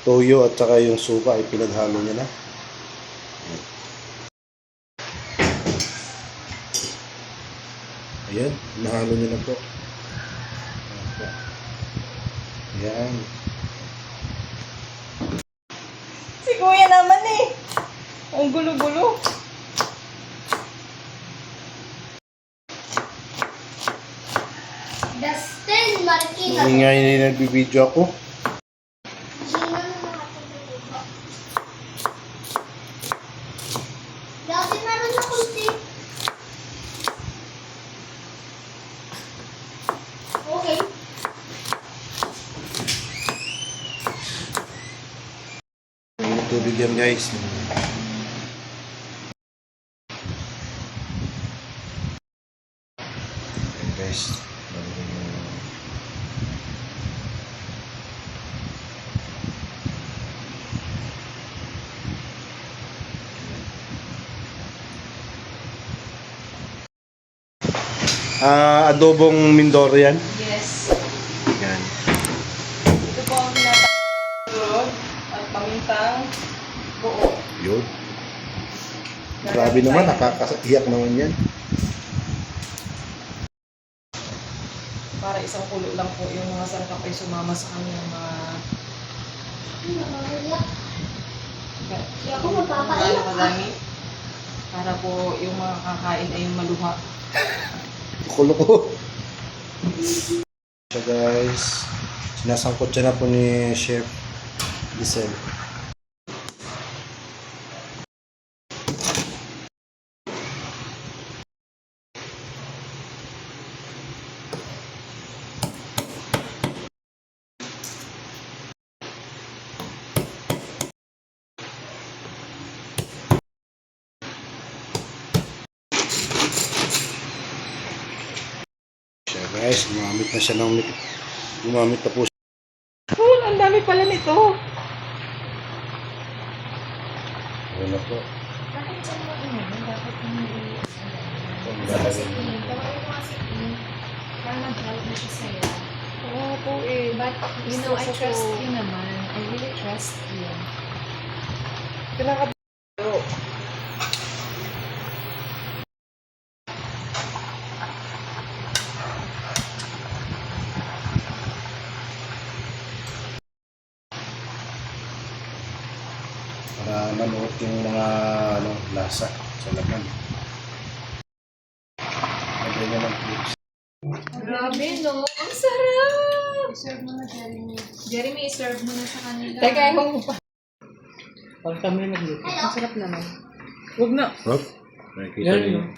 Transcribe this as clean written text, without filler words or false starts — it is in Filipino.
toyo at saka yung suka ay pinaghalo niya na. Ayan, nahalo niya na po. Ayan. Si Kuya naman eh. Ang gulo-gulo. Dustin Marquina. Hindi nga yun nagbibideo ako. Dati meron na kunti. Okay. Yung tubig yan guys. Ayan guys. Adobong Mindoro yan. Yes. Yan. Ito po ang tinatawag at pamintang buo. Yun. Grabe naman, nakakaiyak naman yan. Para isang kulo lang po yung mga sangkap ay sumama sa kanyang mga... Hindi ako magpapaiyak. Madami. Para po yung mga kakain ay maluha. Kulo ko. So guys, sinasangkot siya na po ni Chef Giselle. Siya guys, gumamit na siya ng gumamit na po siya. Oh, ang dami pala nito. Ayun na po. Bakit siya mo Bakit hindi? Lalagay niya. Gawin mo kasi parang nag-help na siya sa'yo. Oo po eh. But, you know, I trust you naman. I really trust you. Kinakab... Para manuot yung mga lasa sa laman. Lagay niya ng cubes. Grabe, no? Ang sarap! I-serve mo na, Jeremy. Jeremy, i-serve mo na sa kanila. Teka, ewan mo pa. Pag kami nagluto, ang sarap naman. Huwag na. Hop, nakikita Yan, niyo. no?